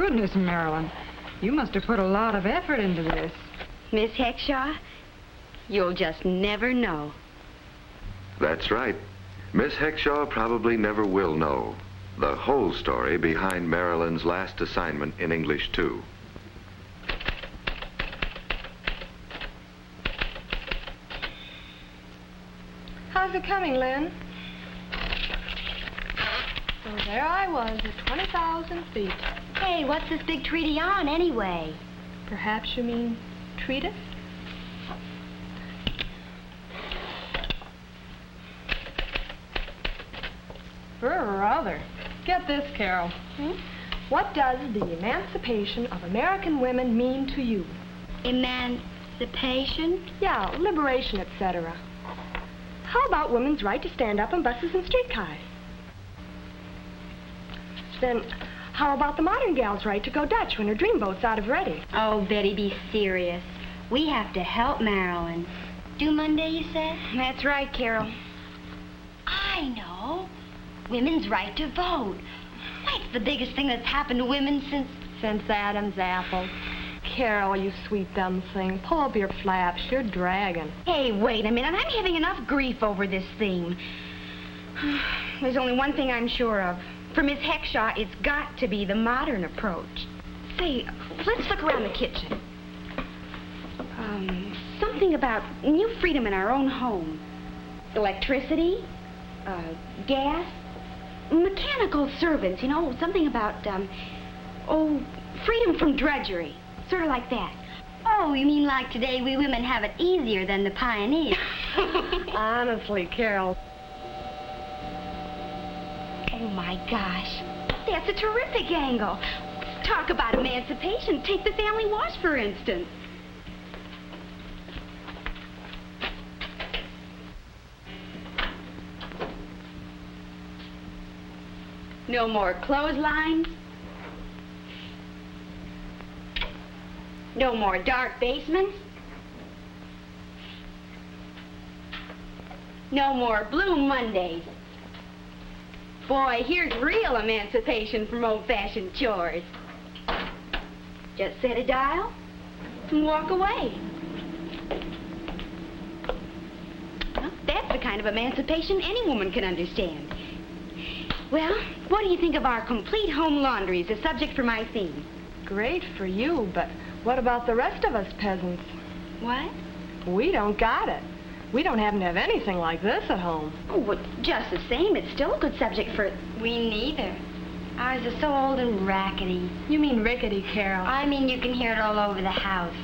goodness, Marilyn. You must have put a lot of effort into this. Miss Heckshaw, you'll just never know. That's right. Miss Heckshaw probably never will know the whole story behind Marilyn's last assignment in English 2. How's it coming, Lynn? So there I was at 20,000 feet. Hey, what's this big treaty on, anyway? Perhaps you mean treatise? Brother. Get this, Carol. What does the emancipation of American women mean to you? Emancipation? Yeah, liberation, etc. How about women's right to stand up on buses and streetcars? Then, how about the modern gal's right to go Dutch when her dreamboat's out of ready? Oh, Betty, be serious. We have to help Marilyn. Due Monday, you said? That's right, Carol. I know. Women's right to vote. Why, it's the biggest thing that's happened to women Since Adam's apple. Carol, you sweet dumb thing. Pull up your flaps. You're dragging. Hey, wait a minute. I'm having enough grief over this theme. There's only one thing I'm sure of. For Miss Heckshaw, it's got to be the modern approach. Say, let's look around the kitchen. Something about new freedom in our own home. Electricity, gas, mechanical servants, you know, something about, freedom from drudgery. Sort of like that. Oh, you mean like today we women have it easier than the pioneers? Honestly, Carol. Oh, my gosh. That's a terrific angle. Talk about emancipation. Take the family wash, for instance. No more clotheslines. No more dark basements. No more Blue Mondays. Boy, here's real emancipation from old-fashioned chores. Just set a dial and walk away. Well, that's the kind of emancipation any woman can understand. Well, what do you think of our complete home laundry as a subject for my theme? Great for you, but what about the rest of us peasants? What? We don't got it. We don't happen to have anything like this at home. Oh, well, just the same, it's still a good subject for... We neither. Ours is so old and rackety. You mean rickety, Carol. I mean, you can hear it all over the house.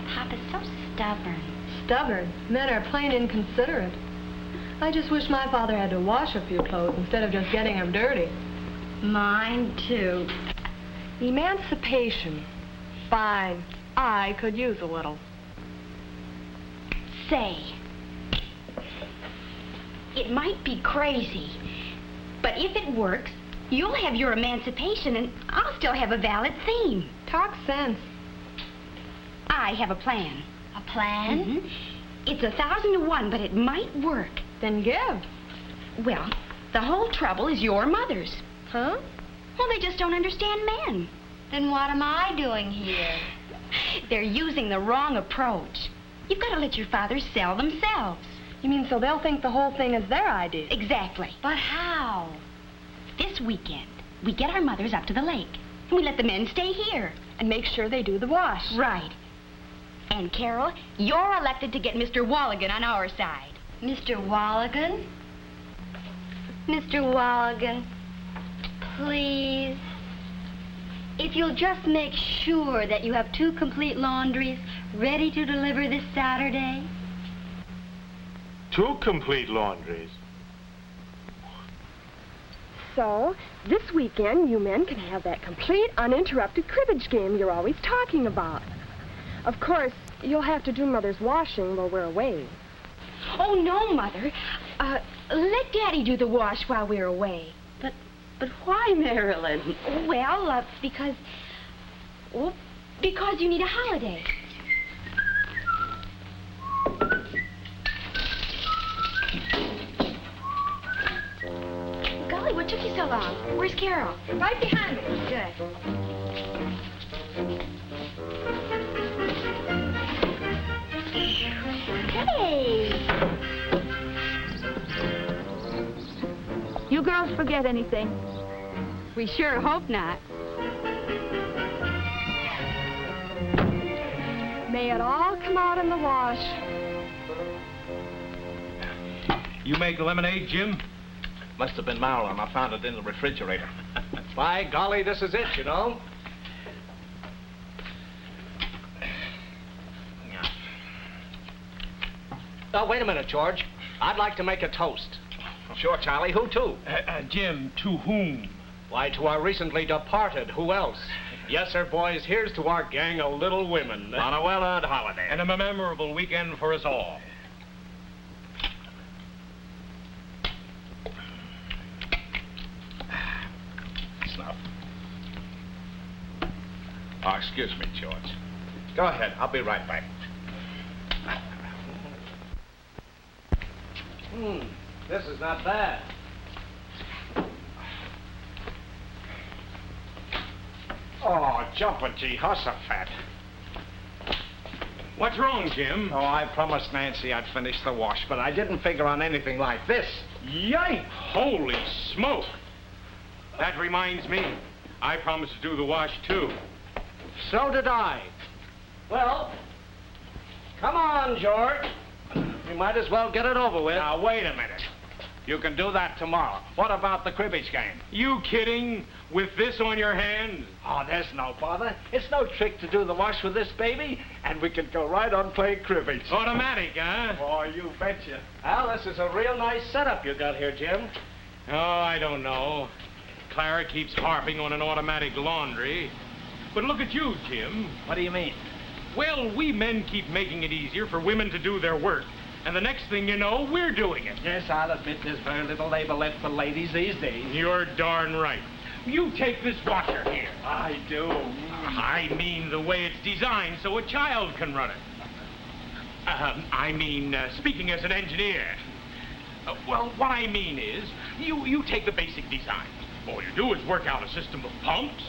Papa's so stubborn. Stubborn? Men are plain inconsiderate. I just wish my father had to wash a few clothes instead of just getting them dirty. Mine, too. Emancipation. Fine. I could use a little. Say, it might be crazy, but if it works, you'll have your emancipation and I'll still have a valid theme. Talk sense. I have a plan. A plan? Mm-hmm. It's 1,000 to 1, but it might work. Then give. Well, the whole trouble is your mother's. Huh? Well, they just don't understand men. Then what am I doing here? They're using the wrong approach. You've got to let your fathers sell themselves. You mean so they'll think the whole thing is their idea? Exactly. But how? This weekend, we get our mothers up to the lake, and we let the men stay here. And make sure they do the wash. Right. And, Carol, you're elected to get Mr. Walligan on our side. Mr. Walligan? Mr. Walligan, please. If you'll just make sure that you have 2 complete laundries ready to deliver this Saturday. 2 complete laundries? So, this weekend, you men can have that complete, uninterrupted cribbage game you're always talking about. Of course, you'll have to do Mother's washing while we're away. Oh, no, Mother. Let Daddy do the wash while we're away. But why, Marilyn? Well, because you need a holiday. Golly, what took you so long? Where's Carol? Right behind me. Good. Hey! You girls forget anything? We sure hope not. May it all come out in the wash. You make lemonade, Jim? Must have been Marilyn. I found it in the refrigerator. By golly, this is it, you know. Oh, wait a minute, George. I'd like to make a toast. Sure, Charlie. Who to? Jim, to whom? Why, to our recently departed. Who else? Yes, sir, boys. Here's to our gang of little women. On a well-earned holiday. And And a memorable weekend for us all. Snuff. Oh, excuse me, George. Go ahead. I'll be right back. This is not bad. Oh, jumpin' Jehoshaphat. What's wrong, Jim? Oh, I promised Nancy I'd finish the wash, but I didn't figure on anything like this. Yikes! Holy smoke! That reminds me. I promised to do the wash, too. So did I. Well, come on, George. You might as well get it over with. Now, wait a minute. You can do that tomorrow. What about the cribbage game? You kidding? With this on your hands? Oh, there's no bother. It's no trick to do the wash with this baby, and we can go right on playing cribbage. Automatic, huh? Oh, you betcha. Well, this is a real nice setup you got here, Jim. Oh, I don't know. Clara keeps harping on an automatic laundry. But look at you, Jim. What do you mean? Well, we men keep making it easier for women to do their work. And the next thing you know, we're doing it. Yes, I'll admit there's very little labor left for ladies these days. You're darn right. You take this washer here. I do. I mean the way it's designed so a child can run it. Speaking as an engineer. Well, what I mean is, you take the basic design. All you do is work out a system of pumps,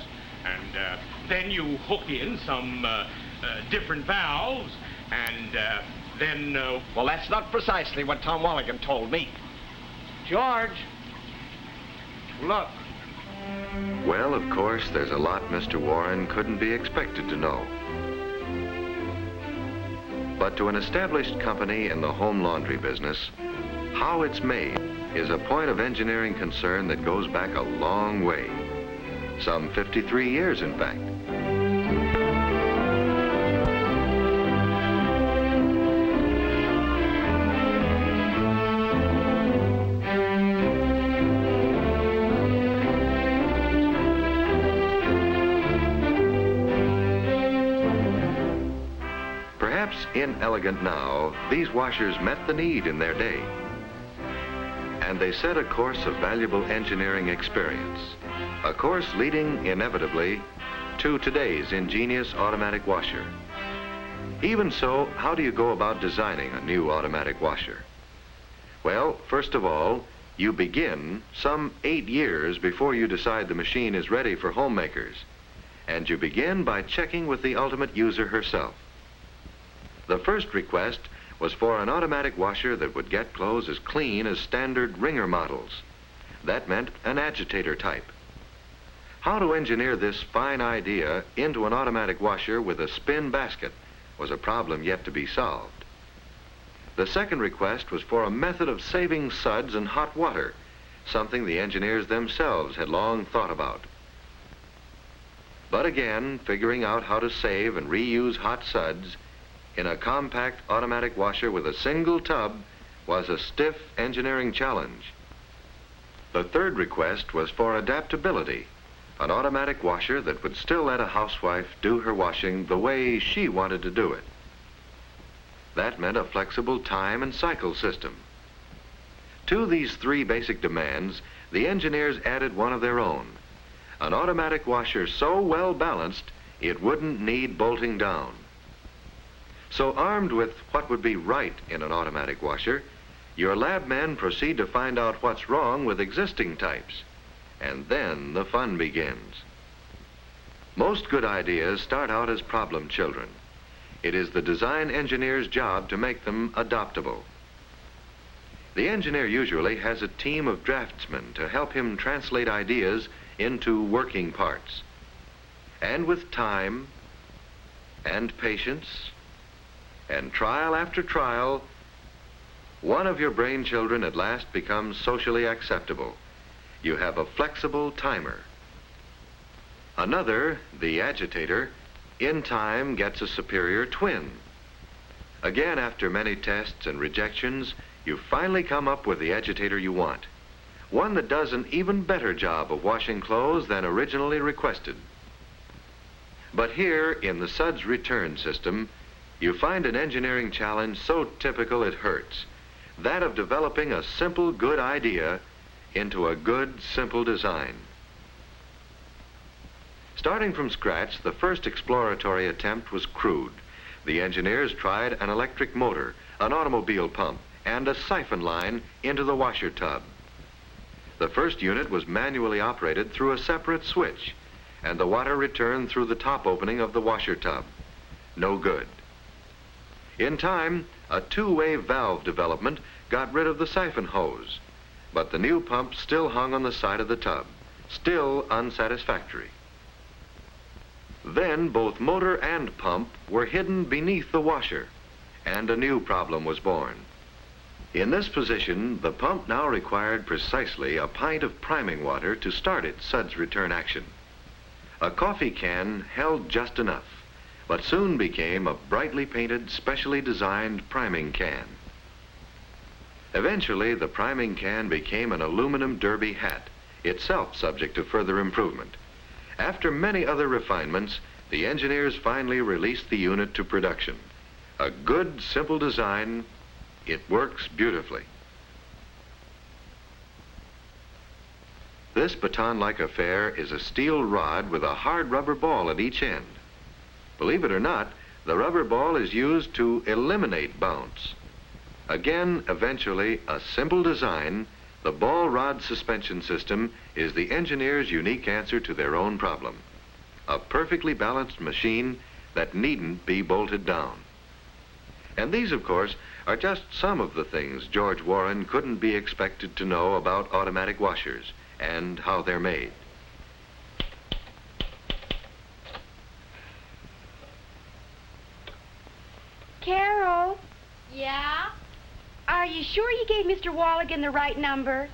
and then you hook in some different valves, and then... Well, that's not precisely what Tom Walligan told me. George, look. Well, of course, there's a lot Mr. Warren couldn't be expected to know. But to an established company in the home laundry business, how it's made is a point of engineering concern that goes back a long way. Some 53 years, in fact. Perhaps inelegant now, these washers met the need in their day. And they set a course of valuable engineering experience, a course leading inevitably to today's ingenious automatic washer. Even so, how do you go about designing a new automatic washer? Well, first of all, you begin some 8 years before you decide the machine is ready for homemakers, and you begin by checking with the ultimate user herself. The first request was for an automatic washer that would get clothes as clean as standard wringer models. That meant an agitator type. How to engineer this fine idea into an automatic washer with a spin basket was a problem yet to be solved. The second request was for a method of saving suds and hot water, something the engineers themselves had long thought about. But again, figuring out how to save and reuse hot suds in a compact automatic washer with a single tub was a stiff engineering challenge. The third request was for adaptability, an automatic washer that would still let a housewife do her washing the way she wanted to do it. That meant a flexible time and cycle system. To these three basic demands, the engineers added one of their own, an automatic washer so well balanced it wouldn't need bolting down. So armed with what would be right in an automatic washer, Your lab men proceed to find out what's wrong with existing types, and then the fun begins. Most good ideas start out as problem children. It is the design engineer's job to make them adoptable. The engineer usually has a team of draftsmen to help him translate ideas into working parts. And with time and patience and trial after trial, one of your brain children at last becomes socially acceptable. You have a flexible timer. Another, the agitator, in time gets a superior twin. Again, after many tests and rejections, you finally come up with the agitator you want. One that does an even better job of washing clothes than originally requested. But here, in the Suds return system, you find an engineering challenge so typical it hurts. That of developing a simple, good idea into a good, simple design. Starting from scratch, the first exploratory attempt was crude. The engineers tried an electric motor, an automobile pump, and a siphon line into the washer tub. The first unit was manually operated through a separate switch, and the water returned through the top opening of the washer tub. No good. In time, a two-way valve development got rid of the siphon hose, but the new pump still hung on the side of the tub, still unsatisfactory. Then both motor and pump were hidden beneath the washer, and a new problem was born. In this position, the pump now required precisely a pint of priming water to start its Suds return action. A coffee can held just enough, but soon became a brightly painted, specially designed priming can. Eventually, the priming can became an aluminum derby hat, itself subject to further improvement. After many other refinements, the engineers finally released the unit to production. A good, simple design. It works beautifully. This baton-like affair is a steel rod with a hard rubber ball at each end. Believe it or not, the rubber ball is used to eliminate bounce. Again, eventually, a simple design, the ball rod suspension system is the engineer's unique answer to their own problem. A perfectly balanced machine that needn't be bolted down. And these, of course, are just some of the things George Warren couldn't be expected to know about automatic washers and how they're made. Carol, Yeah? are you sure you gave Mr. Walligan the right number?